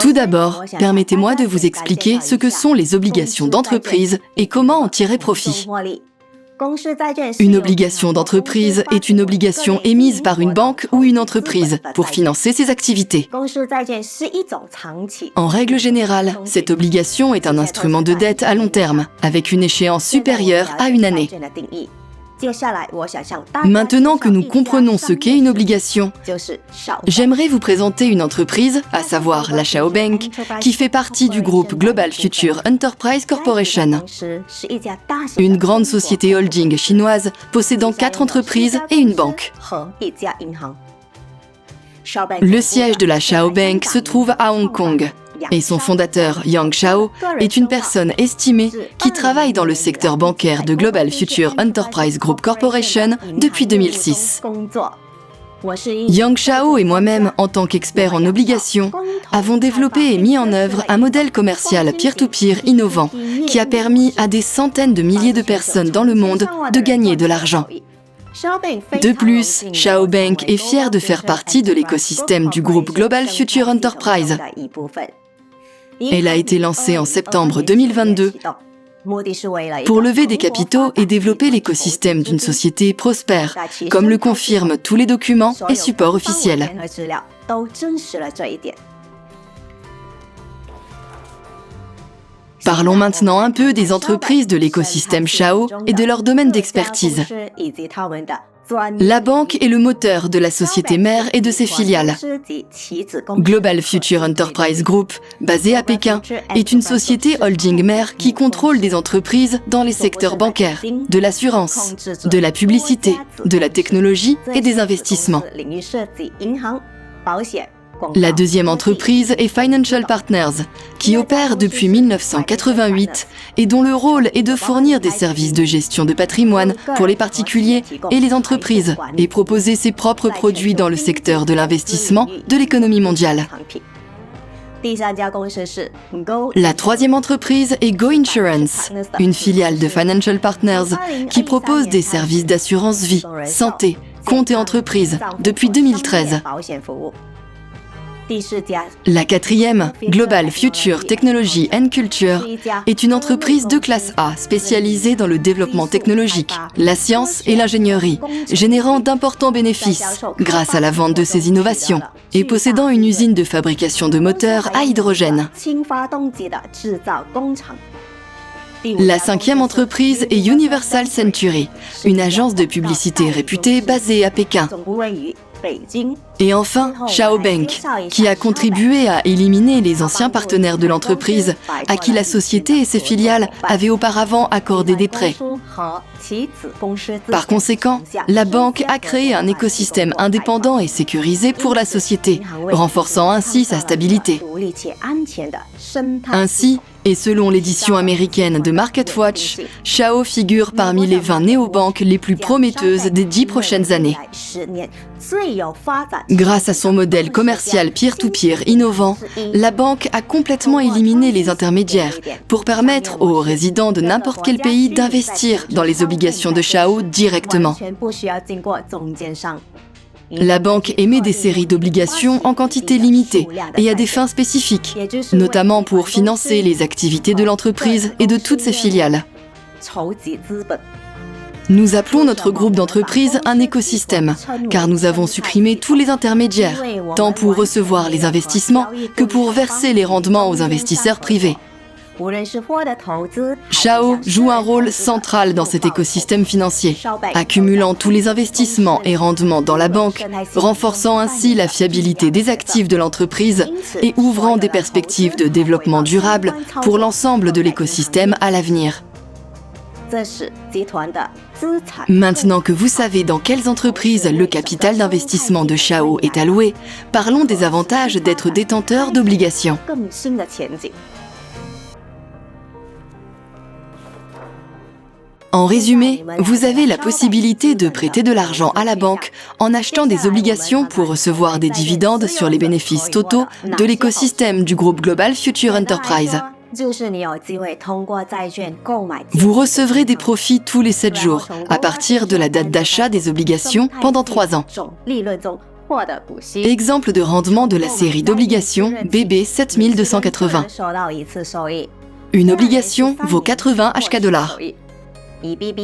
Tout d'abord, permettez-moi de vous expliquer ce que sont les obligations d'entreprise et comment en tirer profit. Une obligation d'entreprise est une obligation émise par une banque ou une entreprise pour financer ses activités. En règle générale, cette obligation est un instrument de dette à long terme, avec une échéance supérieure à une année. Maintenant que nous comprenons ce qu'est une obligation, j'aimerais vous présenter une entreprise, à savoir la Shao Bank, qui fait partie du groupe Global Future Enterprise Corporation, une grande société holding chinoise possédant 4 entreprises et une banque. Le siège de la Shao Bank se trouve à Hong Kong. Et son fondateur, Yang Shao, est une personne estimée qui travaille dans le secteur bancaire de Global Future Enterprise Group Corporation depuis 2006. Yang Shao et moi-même, en tant qu'experts en obligations, avons développé et mis en œuvre un modèle commercial peer-to-peer innovant qui a permis à des centaines de milliers de personnes dans le monde de gagner de l'argent. De plus, Shao Bank est fière de faire partie de l'écosystème du groupe Global Future Enterprise. Elle a été lancée en septembre 2022 pour lever des capitaux et développer l'écosystème d'une société prospère, comme le confirment tous les documents et supports officiels. Parlons maintenant un peu des entreprises de l'écosystème Shao et de leur domaine d'expertise. La banque est le moteur de la société mère et de ses filiales. Global Future Enterprise Group, basée à Pékin, est une société holding mère qui contrôle des entreprises dans les secteurs bancaires, de l'assurance, de la publicité, de la technologie et des investissements. La deuxième entreprise est Financial Partners, qui opère depuis 1988 et dont le rôle est de fournir des services de gestion de patrimoine pour les particuliers et les entreprises et proposer ses propres produits dans le secteur de l'investissement de l'économie mondiale. La troisième entreprise est Go Insurance, une filiale de Financial Partners qui propose des services d'assurance vie, santé, compte et entreprise depuis 2013. La quatrième, Global Future Technology and Culture, est une entreprise de classe A spécialisée dans le développement technologique, la science et l'ingénierie, générant d'importants bénéfices grâce à la vente de ses innovations et possédant une usine de fabrication de moteurs à hydrogène. La cinquième entreprise est Universal Century, une agence de publicité réputée basée à Pékin. Et enfin, Shao Bank, qui a contribué à éliminer les anciens partenaires de l'entreprise, à qui la société et ses filiales avaient auparavant accordé des prêts. Par conséquent, la banque a créé un écosystème indépendant et sécurisé pour la société, renforçant ainsi sa stabilité. Ainsi, et selon l'édition américaine de MarketWatch, Shao figure parmi les 20 néobanques les plus prometteuses des 10 prochaines années. Grâce à son modèle commercial peer-to-peer innovant, la banque a complètement éliminé les intermédiaires pour permettre aux résidents de n'importe quel pays d'investir dans les obligations de Shao directement. La banque émet des séries d'obligations en quantité limitée et à des fins spécifiques, notamment pour financer les activités de l'entreprise et de toutes ses filiales. Nous appelons notre groupe d'entreprises un écosystème, car nous avons supprimé tous les intermédiaires, tant pour recevoir les investissements que pour verser les rendements aux investisseurs privés. Shao joue un rôle central dans cet écosystème financier, accumulant tous les investissements et rendements dans la banque, renforçant ainsi la fiabilité des actifs de l'entreprise et ouvrant des perspectives de développement durable pour l'ensemble de l'écosystème à l'avenir. Maintenant que vous savez dans quelles entreprises le capital d'investissement de Shao est alloué, parlons des avantages d'être détenteur d'obligations. En résumé, vous avez la possibilité de prêter de l'argent à la banque en achetant des obligations pour recevoir des dividendes sur les bénéfices totaux de l'écosystème du groupe Global Future Enterprise. Vous recevrez des profits tous les 7 jours, à partir de la date d'achat des obligations pendant 3 ans. Exemple de rendement de la série d'obligations BB 7280. Une obligation vaut 80 HK$.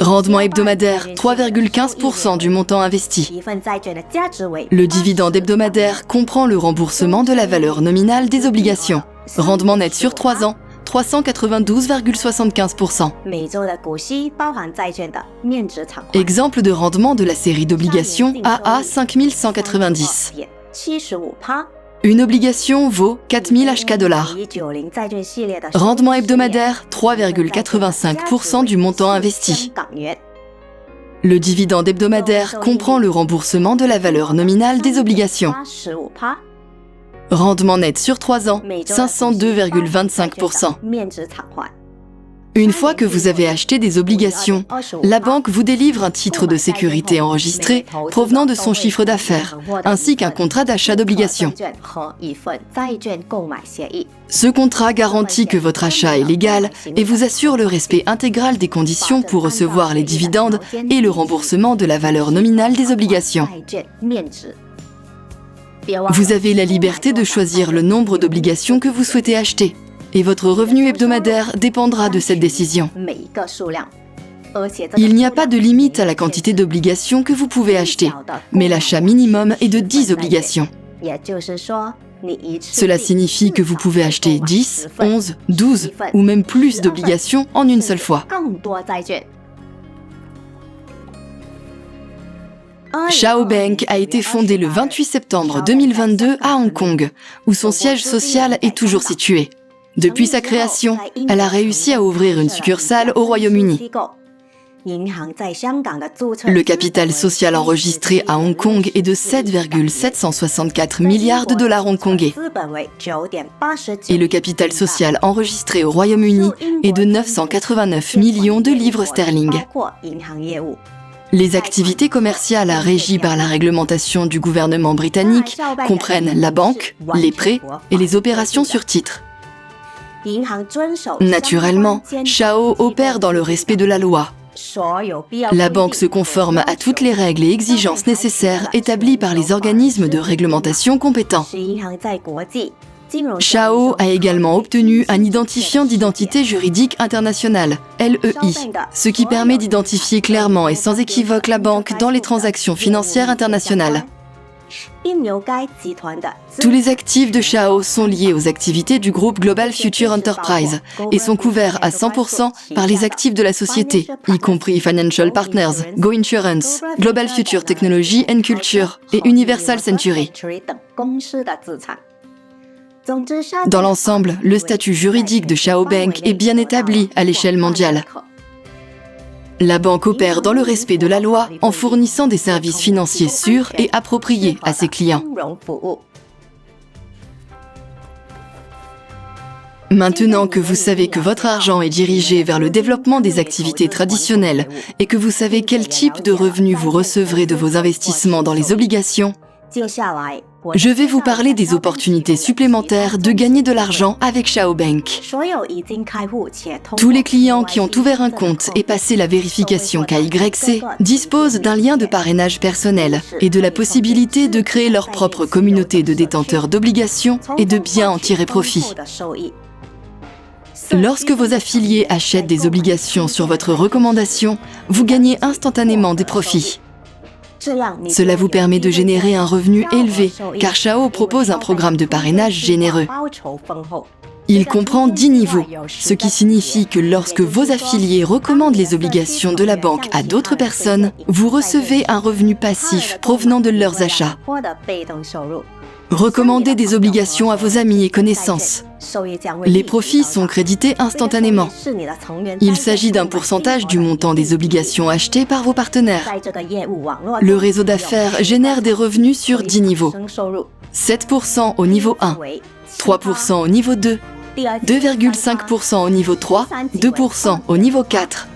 Rendement hebdomadaire 3,15% du montant investi. Le dividende hebdomadaire comprend le remboursement de la valeur nominale des obligations. Rendement net sur 3 ans 392,75%. Exemple de rendement de la série d'obligations AA 5190. Une obligation vaut 4000 HK$. Rendement hebdomadaire 3,85% du montant investi. Le dividende hebdomadaire comprend le remboursement de la valeur nominale des obligations. Rendement net sur 3 ans 502,25%. Une fois que vous avez acheté des obligations, la banque vous délivre un titre de sécurité enregistré provenant de son chiffre d'affaires, ainsi qu'un contrat d'achat d'obligations. Ce contrat garantit que votre achat est légal et vous assure le respect intégral des conditions pour recevoir les dividendes et le remboursement de la valeur nominale des obligations. Vous avez la liberté de choisir le nombre d'obligations que vous souhaitez acheter. Et votre revenu hebdomadaire dépendra de cette décision. Il n'y a pas de limite à la quantité d'obligations que vous pouvez acheter, mais l'achat minimum est de 10 obligations. Cela signifie que vous pouvez acheter 10, 11, 12 ou même plus d'obligations en une seule fois. Chao Bank a été fondée le 28 septembre 2022 à Hong Kong, où son siège social est toujours situé. Depuis sa création, elle a réussi à ouvrir une succursale au Royaume-Uni. Le capital social enregistré à Hong Kong est de 7,764 milliards de dollars hongkongais. Et le capital social enregistré au Royaume-Uni est de 989 millions de livres sterling. Les activités commerciales régies par la réglementation du gouvernement britannique comprennent la banque, les prêts et les opérations sur titre. Naturellement, Chao opère dans le respect de la loi. La banque se conforme à toutes les règles et exigences nécessaires établies par les organismes de réglementation compétents. Chao a également obtenu un identifiant d'identité juridique internationale, LEI, ce qui permet d'identifier clairement et sans équivoque la banque dans les transactions financières internationales. Tous les actifs de Chao sont liés aux activités du groupe Global Future Enterprise et sont couverts à 100% par les actifs de la société, y compris Financial Partners, Go Insurance, Global Future Technology and Culture et Universal Century. Dans l'ensemble, le statut juridique de Chao Bank est bien établi à l'échelle mondiale. La banque opère dans le respect de la loi en fournissant des services financiers sûrs et appropriés à ses clients. Maintenant que vous savez que votre argent est dirigé vers le développement des activités traditionnelles et que vous savez quel type de revenus vous recevrez de vos investissements dans les obligations, je vais vous parler des opportunités supplémentaires de gagner de l'argent avec Chao Bank. Tous les clients qui ont ouvert un compte et passé la vérification KYC disposent d'un lien de parrainage personnel et de la possibilité de créer leur propre communauté de détenteurs d'obligations et de bien en tirer profit. Lorsque vos affiliés achètent des obligations sur votre recommandation, vous gagnez instantanément des profits. Cela vous permet de générer un revenu élevé, car Chao propose un programme de parrainage généreux. Il comprend 10 niveaux, ce qui signifie que lorsque vos affiliés recommandent les obligations de la banque à d'autres personnes, vous recevez un revenu passif provenant de leurs achats. Recommandez des obligations à vos amis et connaissances. Les profits sont crédités instantanément. Il s'agit d'un pourcentage du montant des obligations achetées par vos partenaires. Le réseau d'affaires génère des revenus sur 10 niveaux. 7% au niveau 1, 3% au niveau 2, 2,5% au niveau 3, 2% au niveau 4,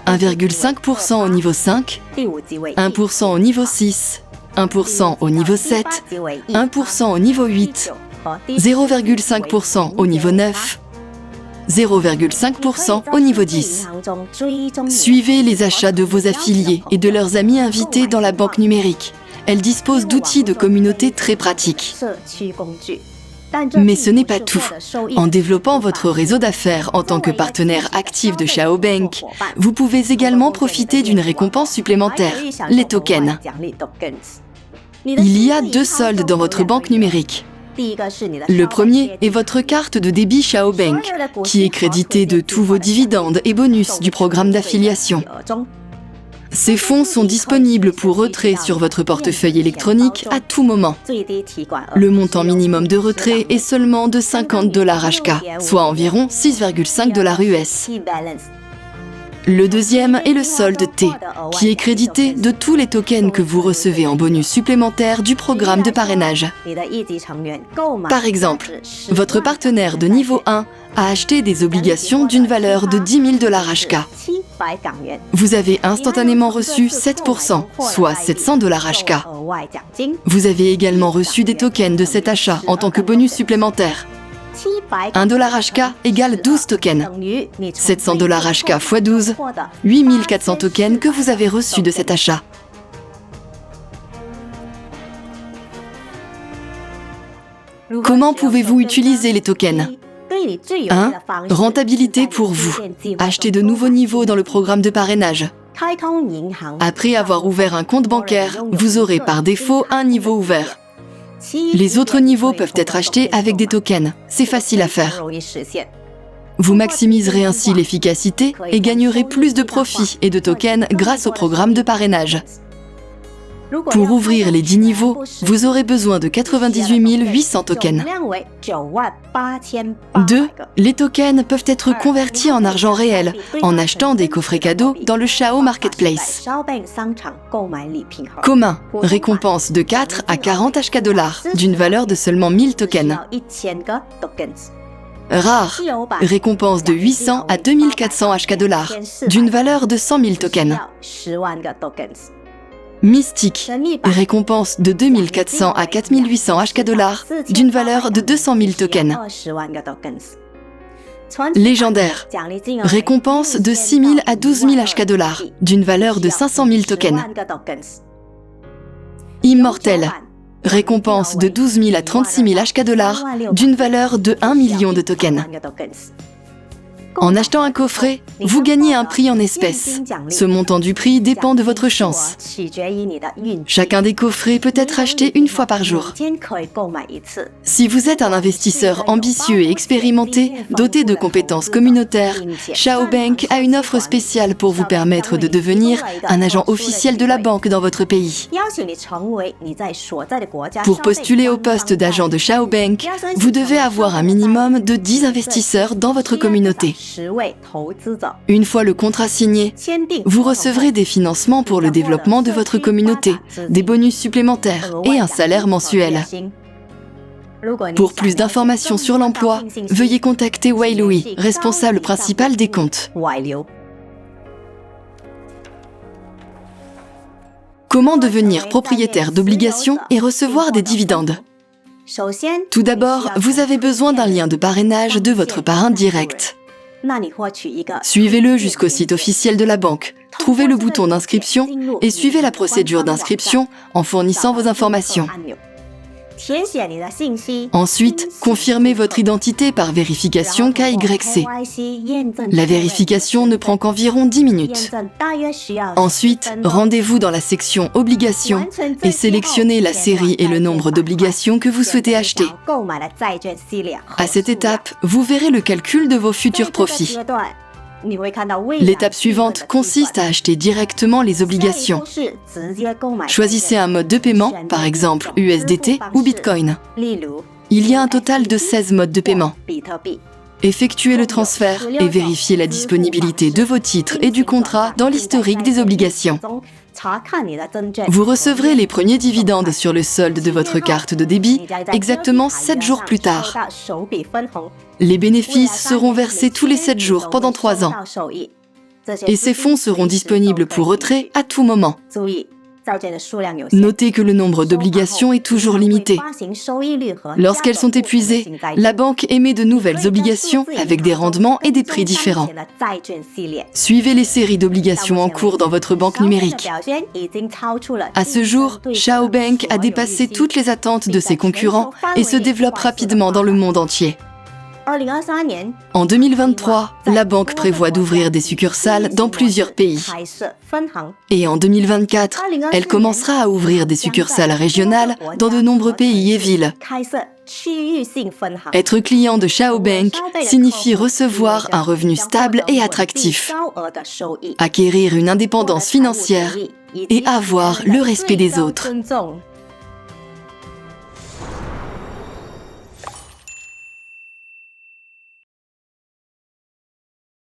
1,5% au niveau 5, 1% au niveau 6, 1% au niveau 7, 1% au niveau 8, 0,5% au niveau 9, 0,5% au niveau 10. Suivez les achats de vos affiliés et de leurs amis invités dans la banque numérique elle dispose d'outils de communauté très pratiques. Mais ce n'est pas tout. En développant votre réseau d'affaires en tant que partenaire actif de Xiaobank, vous pouvez également profiter d'une récompense supplémentaire, les tokens. Il y a 2 soldes dans votre banque numérique. Le premier est votre carte de débit Xiaobank, qui est créditée de tous vos dividendes et bonus du programme d'affiliation. Ces fonds sont disponibles pour retrait sur votre portefeuille électronique à tout moment. Le montant minimum de retrait est seulement de $50 HK, soit environ 6,5 $ US. Le deuxième est le solde T, qui est crédité de tous les tokens que vous recevez en bonus supplémentaire du programme de parrainage. Par exemple, votre partenaire de niveau 1 a acheté des obligations d'une valeur de 10 000 $ HK. Vous avez instantanément reçu 7%, soit 700 $ HK. Vous avez également reçu des tokens de cet achat en tant que bonus supplémentaire. 1 $ HK égale 12 tokens. 700 $ HK x 12, 8400 tokens que vous avez reçus de cet achat. Comment pouvez-vous utiliser les tokens ? 1. Rentabilité pour vous. Achetez de nouveaux niveaux dans le programme de parrainage. Après avoir ouvert un compte bancaire, vous aurez par défaut un niveau ouvert. Les autres niveaux peuvent être achetés avec des tokens. C'est facile à faire. Vous maximiserez ainsi l'efficacité et gagnerez plus de profits et de tokens grâce au programme de parrainage. Pour ouvrir les 10 niveaux, vous aurez besoin de 98 800 tokens. 2. Les tokens peuvent être convertis en argent réel en achetant des coffrets cadeaux dans le Xiao Marketplace. Commun, récompense de 4 à 40 HK dollars d'une valeur de seulement 1000 tokens. Rare, récompense de 800 à 2400 HK dollars d'une valeur de 100 000 tokens. Mystique, récompense de 2400 à 4800 HK dollars d'une valeur de 200 000 tokens. Légendaire, récompense de 6 000 à 12 000 HK dollars d'une valeur de 500 000 tokens. Immortel, récompense de 12 000 à 36 000 HK dollars d'une valeur de 1 million de tokens. En achetant un coffret, vous gagnez un prix en espèces. Ce montant du prix dépend de votre chance. Chacun des coffrets peut être acheté une fois par jour. Si vous êtes un investisseur ambitieux et expérimenté, doté de compétences communautaires, Xiaobank a une offre spéciale pour vous permettre de devenir un agent officiel de la banque dans votre pays. Pour postuler au poste d'agent de Xiaobank, vous devez avoir un minimum de 10 investisseurs dans votre communauté. Une fois le contrat signé, vous recevrez des financements pour le développement de votre communauté, des bonus supplémentaires et un salaire mensuel. Pour plus d'informations sur l'emploi, veuillez contacter Wei Lui, responsable principal des comptes. Comment devenir propriétaire d'obligations et recevoir des dividendes ? Tout d'abord, vous avez besoin d'un lien de parrainage de votre parrain direct. Suivez-le jusqu'au site officiel de la banque, trouvez le bouton d'inscription et suivez la procédure d'inscription en fournissant vos informations. Ensuite, confirmez votre identité par vérification KYC. La vérification ne prend qu'environ 10 minutes. Ensuite, rendez-vous dans la section Obligations et sélectionnez la série et le nombre d'obligations que vous souhaitez acheter. À cette étape, vous verrez le calcul de vos futurs profits. L'étape suivante consiste à acheter directement les obligations. Choisissez un mode de paiement, par exemple USDT ou Bitcoin. Il y a un total de 16 modes de paiement. Effectuez le transfert et vérifiez la disponibilité de vos titres et du contrat dans l'historique des obligations. Vous recevrez les premiers dividendes sur le solde de votre carte de débit exactement 7 jours plus tard. Les bénéfices seront versés tous les 7 jours pendant 3 ans. Et ces fonds seront disponibles pour retrait à tout moment. Notez que le nombre d'obligations est toujours limité. Lorsqu'elles sont épuisées, la banque émet de nouvelles obligations avec des rendements et des prix différents. Suivez les séries d'obligations en cours dans votre banque numérique. À ce jour, Chao Bank a dépassé toutes les attentes de ses concurrents et se développe rapidement dans le monde entier. En 2023, la banque prévoit d'ouvrir des succursales dans plusieurs pays. Et en 2024, elle commencera à ouvrir des succursales régionales dans de nombreux pays et villes. Être client de Chao Bank signifie recevoir un revenu stable et attractif, acquérir une indépendance financière et avoir le respect des autres.